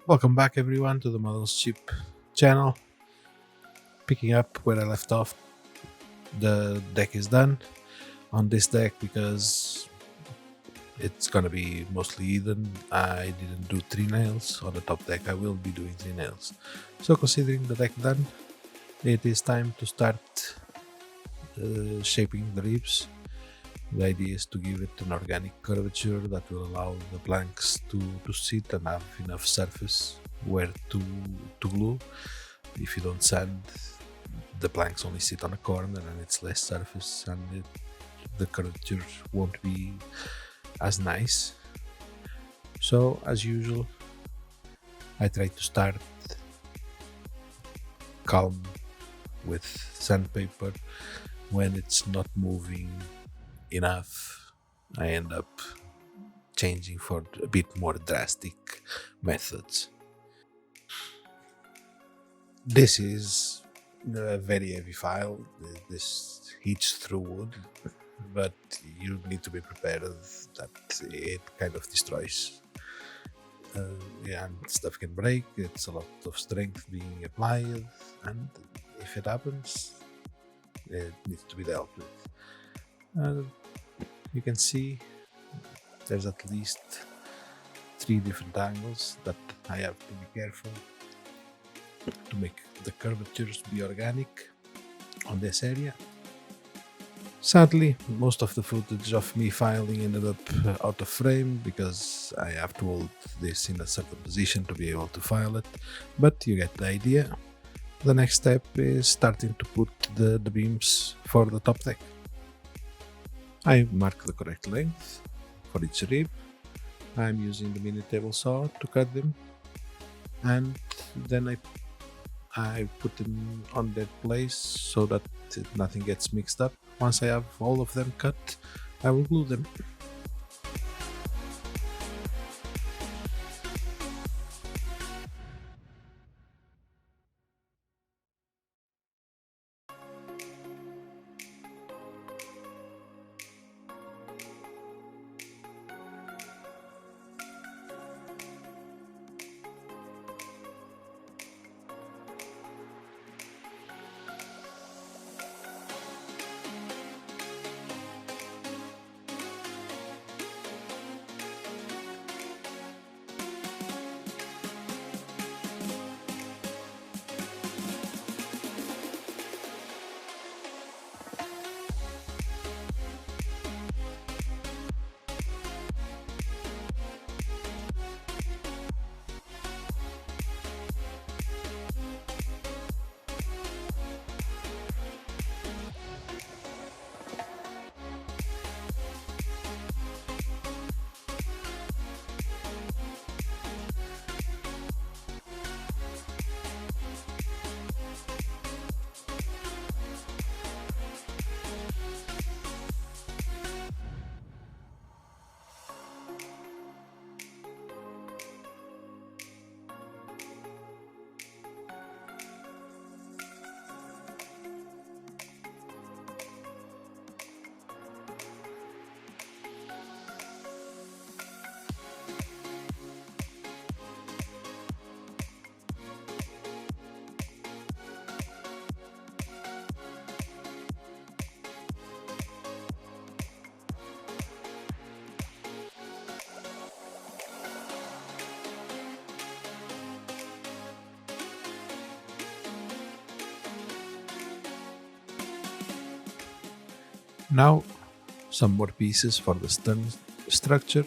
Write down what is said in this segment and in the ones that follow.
Welcome back, everyone, to the Models Ship channel. Picking up where I left off, the deck is done on this deck because it's gonna be mostly hidden. I didn't do 3 nails on the top deck. I will be doing 3 nails. So, considering the deck done, it is time to start shaping the ribs. The idea is to give it an organic curvature that will allow the planks to sit and have enough surface where to glue. If you don't sand, the planks only sit on a corner and it's less surface and the curvature won't be as nice. So, as usual, I try to start calm with sandpaper. When it's not moving enough, I end up changing for a bit more drastic methods. This is a very heavy file. This heats through wood, but you need to be prepared that it kind of destroys. Yeah, and stuff can break. It's a lot of strength being applied, and if it happens, it needs to be dealt with. You can see there's at least 3 different angles that I have to be careful to make the curvatures be organic on this area. Sadly, most of the footage of me filing ended up out of frame because I have to hold this in a certain position to be able to file it, but you get the idea. The next step is starting to put the beams for the top deck. I mark the correct length for each rib. I'm using the mini table saw to cut them, and then I put them on their place so that nothing gets mixed up. Once I have all of them cut, I will glue them. Now, some more pieces for the stern structure.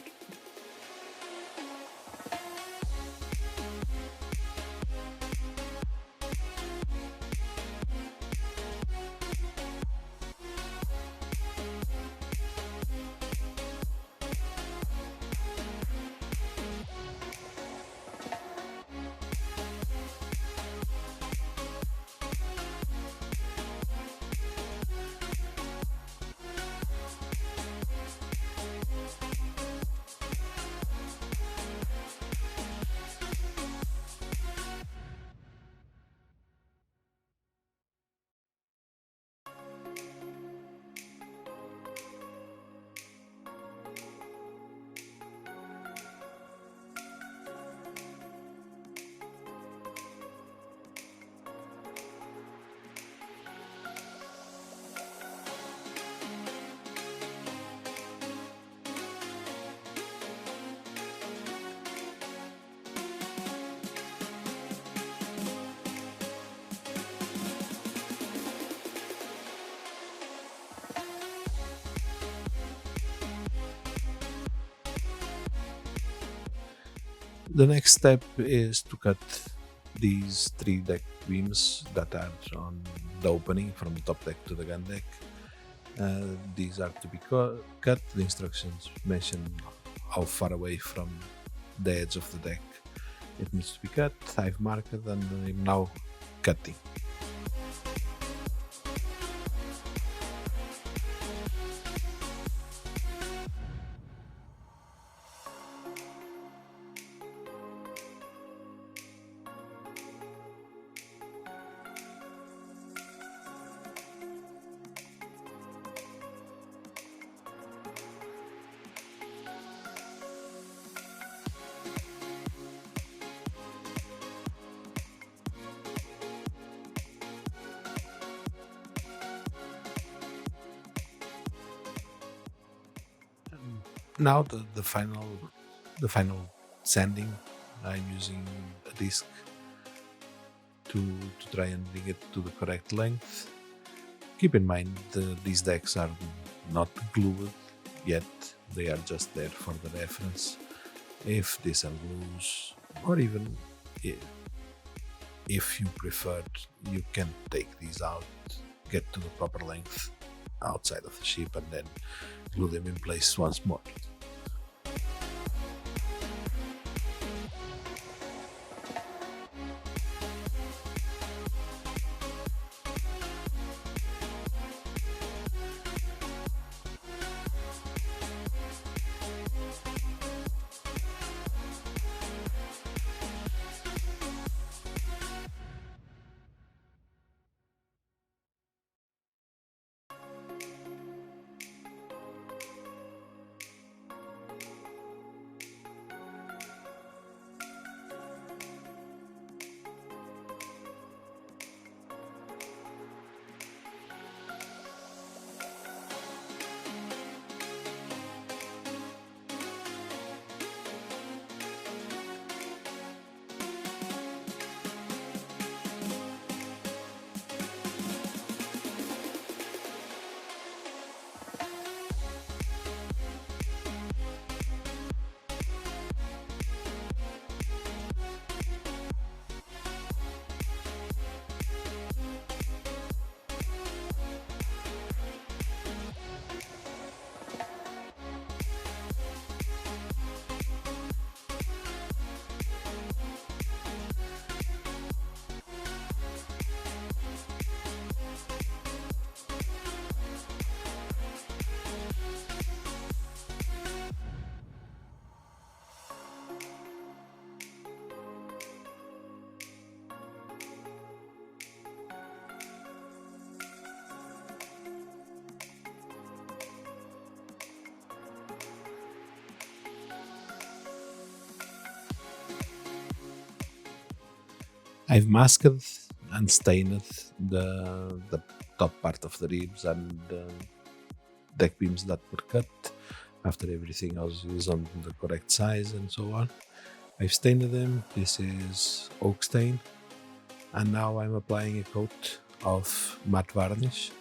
The next step is to cut these three deck beams that are on the opening from the top deck to the gun deck. These are to be cut. The instructions mention how far away from the edge of the deck it needs to be cut. I've marked and I'm now cutting. Now the final sanding. I'm using a disc to try and bring it to the correct length. Keep in mind these decks are not glued yet, they are just there for the reference. If these are glues, or even if you prefer, you can take these out, get to the proper length outside of the ship, and then glue them in place once more. I've masked and stained the top part of the ribs and deck beams that were cut after everything else is on the correct size and so on. I've stained them. This is oak stain, and now I'm applying a coat of matte varnish.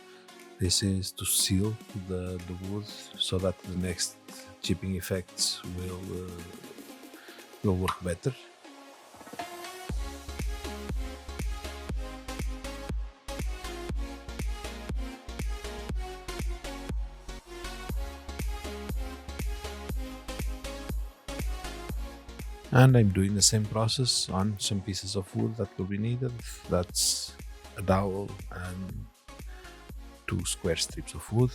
This is to seal the wood so that the next chipping effects will work better. And I'm doing the same process on some pieces of wood that will be needed. That's a dowel and 2 square strips of wood.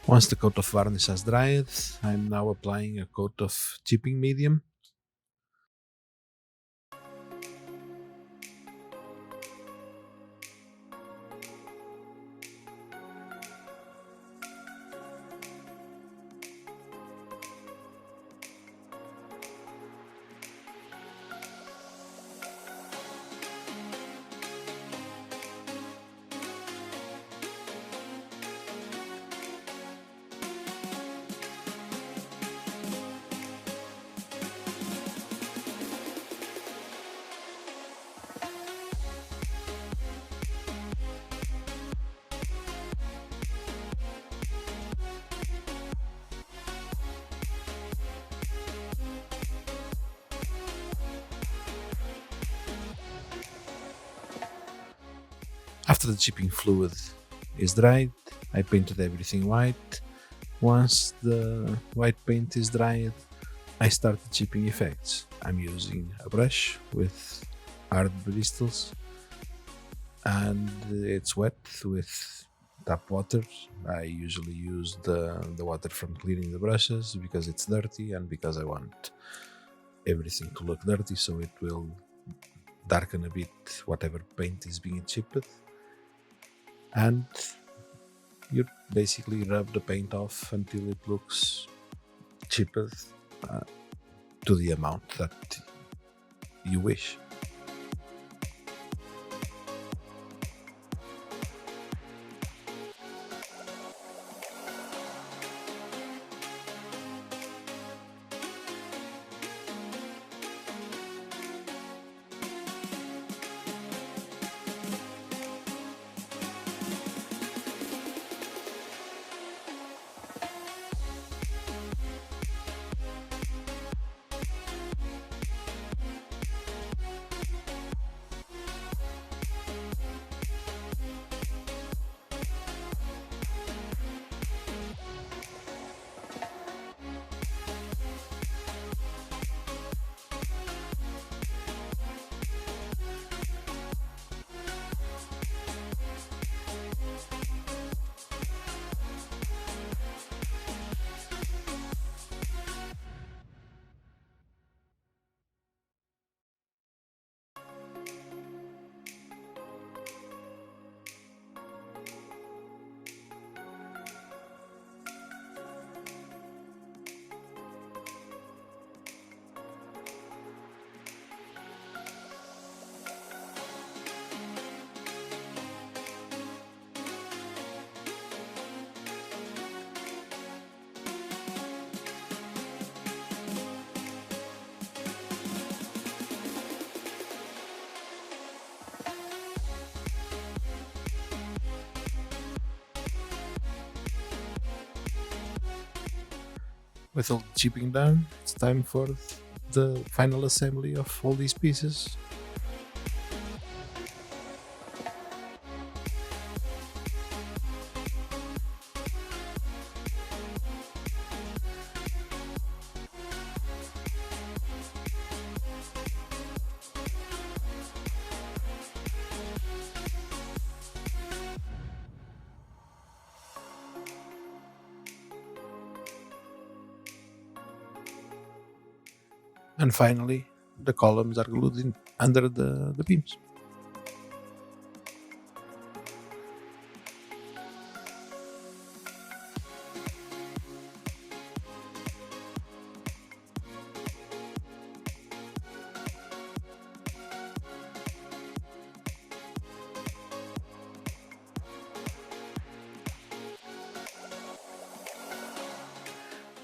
Once the coat of varnish has dried, I'm now applying a coat of chipping medium. After the chipping fluid is dried, I painted everything white. Once the white paint is dried, I start the chipping effects. I'm using a brush with hard bristles and it's wet with tap water. I usually use the water from cleaning the brushes because it's dirty and because I want everything to look dirty, so it will darken a bit whatever paint is being chipped. And you basically rub the paint off until it looks chipped to the amount that you wish. With all the chipping done, it's time for the final assembly of all these pieces. And finally, the columns are glued in under the beams.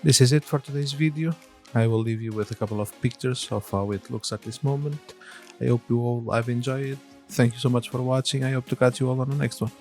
This is it for today's video. I will leave you with a couple of pictures of how it looks at this moment. I hope you all have enjoyed. Thank you so much for watching. I hope to catch you all on the next one.